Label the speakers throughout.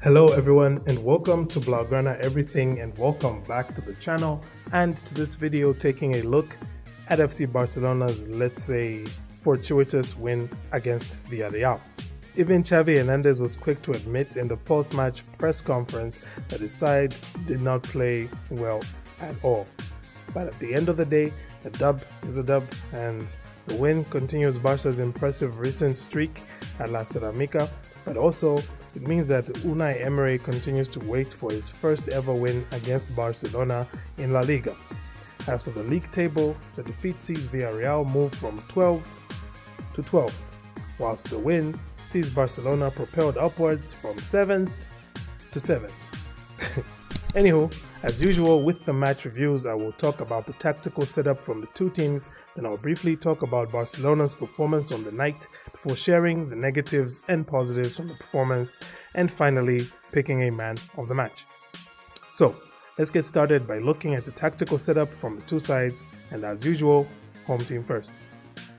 Speaker 1: Hello everyone and welcome to Blaugrana Everything and welcome back to the channel and to this video taking a look at FC Barcelona's, let's say, fortuitous win against Villarreal. Even Xavi Hernandez was quick to admit in the post-match press conference that his side did not play well at all. But at the end of the day, a dub is a dub and the win continues Barca's impressive recent streak at La Ceramica, but also it means that Unai Emery continues to wait for his first ever win against Barcelona in La Liga. As for the league table, the defeat sees Villarreal move from 12th to 12th, whilst the win sees Barcelona propelled upwards from 7th to 7th. Anywho, as usual with the match reviews, I will talk about the tactical setup from the two teams, then I'll briefly talk about Barcelona's performance on the night before sharing the negatives and positives from the performance, and finally picking a man of the match. So, let's get started by looking at the tactical setup from the two sides, and as usual, home team first.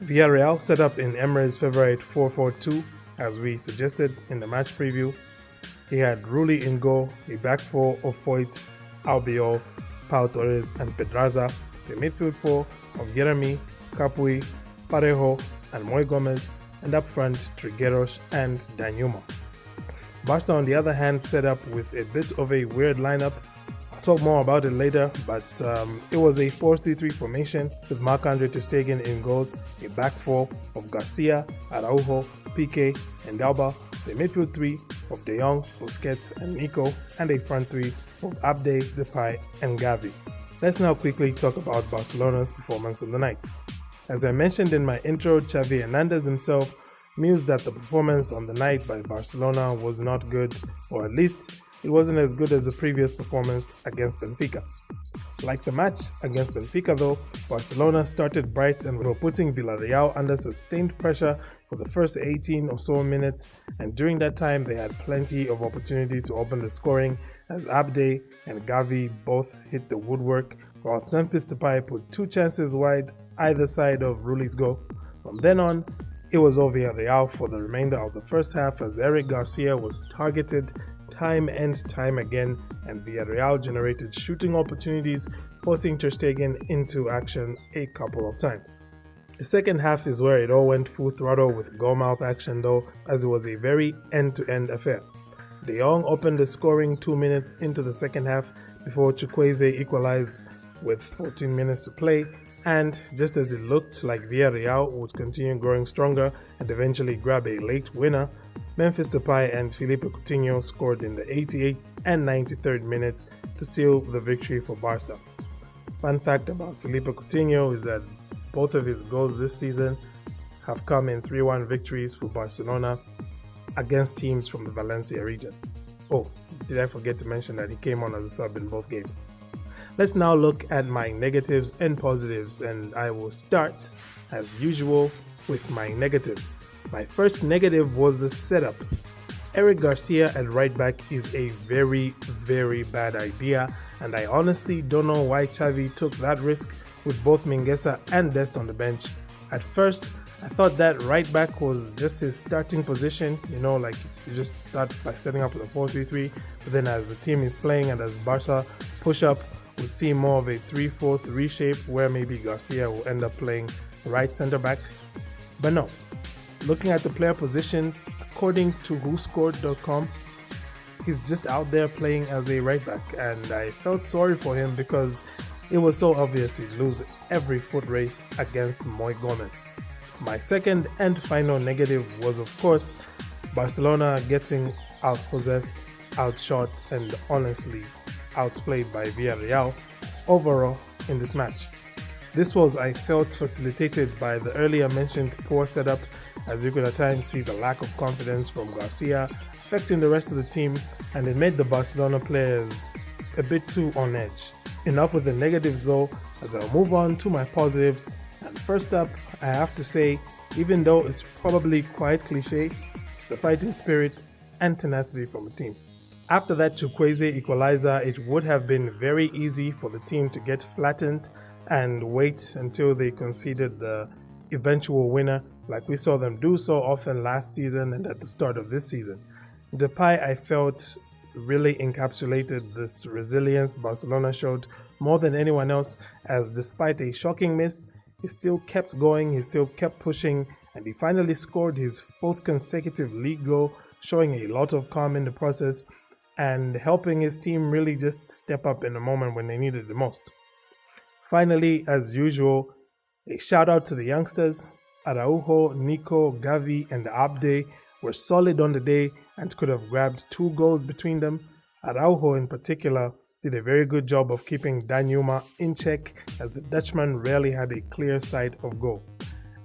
Speaker 1: Villarreal set up in Emery's favorite 4-4-2, as we suggested in the match preview. He had Rulli in goal, a back four of Foyt, Albiol, Pau Torres and Pedraza, the midfield four of Yeremi, Capuy, Parejo and Moy Gomez, and up front Trigueros and Danjuma. Barca on the other hand set up with a bit of a weird lineup. I'll talk more about it later, but it was a 4-3-3 formation with Marc-Andre ter Stegen in goals, a back four of Garcia, Araujo, Piqué and Alba, the midfield three of De Jong, Busquets and Nico, and a front three of Abde, Depay and Xavi. Let's now quickly talk about Barcelona's performance on the night. As I mentioned in my intro, Xavi Hernandez himself mused that the performance on the night by Barcelona was not good, or at least it wasn't as good as the previous performance against Benfica. Like the match against Benfica though, Barcelona started bright and were putting Villarreal under sustained pressure for the first 18 or so minutes, and during that time they had plenty of opportunities to open the scoring as Abde and Xavi both hit the woodwork, whilst Memphis Depay put two chances wide either side of Rulli's goal. From then on, it was all Villarreal for the remainder of the first half as Eric Garcia was targeted time and time again, and Villarreal generated shooting opportunities, forcing ter Stegen into action a couple of times. The second half is where it all went full throttle with goal-mouth action though, as it was a very end-to-end affair. De Jong opened the scoring 2 minutes into the second half before Chukwueze equalized with 14 minutes to play, and just as it looked like Villarreal would continue growing stronger and eventually grab a late winner, Memphis Depay and Philippe Coutinho scored in the 88th and 93rd minutes to seal the victory for Barca. Fun fact about Philippe Coutinho is that both of his goals this season have come in 3-1 victories for Barcelona against teams from the Valencia region. Oh, did I forget to mention that he came on as a sub in both games. Let's now look at my negatives and positives, and I will start, as usual, with my negatives. My first negative was the setup. Eric Garcia at right back is a very, very bad idea, and I honestly don't know why Xavi took that risk with both Mingueza and Dest on the bench. At first, I thought that right back was just his starting position, like you just start by setting up with a 4-3-3, but then as the team is playing and as Barca push up, we'd see more of a 3-4-3 shape where maybe Garcia will end up playing right centre back. But no, looking at the player positions, according to WhoScored.com, he's just out there playing as a right back, and I felt sorry for him because it was so obvious he'd lose every foot race against Moy Gomez. My second and final negative was, of course, Barcelona getting outpossessed, outshot, and honestly outplayed by Villarreal overall in this match. This was, I felt, facilitated by the earlier mentioned poor setup, as you could at times see the lack of confidence from Garcia affecting the rest of the team, and it made the Barcelona players a bit too on edge. Enough with the negatives though, as I'll move on to my positives, and first up, I have to say, even though it's probably quite cliche, the fighting spirit and tenacity from the team. After that Chukwueze equalizer, it would have been very easy for the team to get flattened and wait until they conceded the eventual winner, like we saw them do so often last season and at the start of this season. Depay, I felt, really encapsulated this resilience Barcelona showed more than anyone else, as despite a shocking miss, he still kept going, he still kept pushing, and he finally scored his fourth consecutive league goal, showing a lot of calm in the process and helping his team really just step up in a moment when they needed it the most. Finally, as usual, a shout out to the youngsters. Araujo, Nico, Gavi, and Abde were solid on the day and could have grabbed 2 goals between them. Araujo in particular did a very good job of keeping Danjuma in check, as the Dutchman rarely had a clear sight of goal.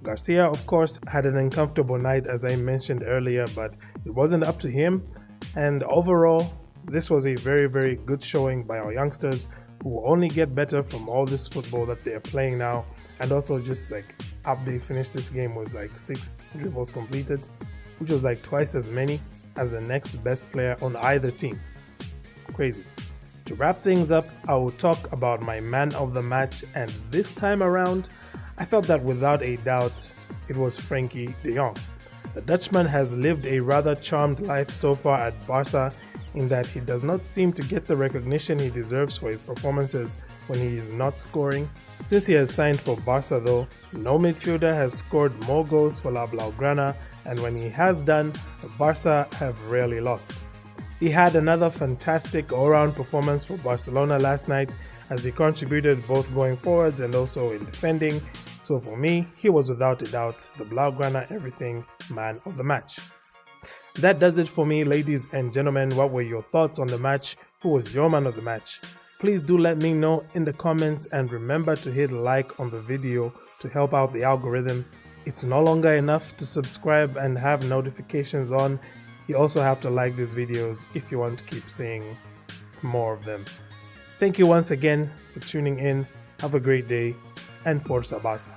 Speaker 1: Garcia, of course, had an uncomfortable night, as I mentioned earlier, but it wasn't up to him. And overall, this was a very, very good showing by our youngsters, who will only get better from all this football that they are playing now. And also just like Abde finished this game with like 6 dribbles completed, which was like twice as many as the next best player on either team. Crazy. To wrap things up, I will talk about my man of the match, and this time around, I felt that without a doubt, it was Frenkie de Jong. The Dutchman has lived a rather charmed life so far at Barca, in that he does not seem to get the recognition he deserves for his performances when he is not scoring. Since he has signed for Barca though, no midfielder has scored more goals for La Blaugrana, and when he has done, Barca have rarely lost. He had another fantastic all-round performance for Barcelona last night, as he contributed both going forwards and also in defending. So for me, he was without a doubt the Blaugrana everything man of the match. That does it for me, ladies and gentlemen. What were your thoughts on the match? Who was your man of the match? Please do let me know in the comments, and remember to hit like on the video to help out the algorithm. It's no longer enough to subscribe and have notifications on. You also have to like these videos if you want to keep seeing more of them. Thank you once again for tuning in. Have a great day, and Forza Barca.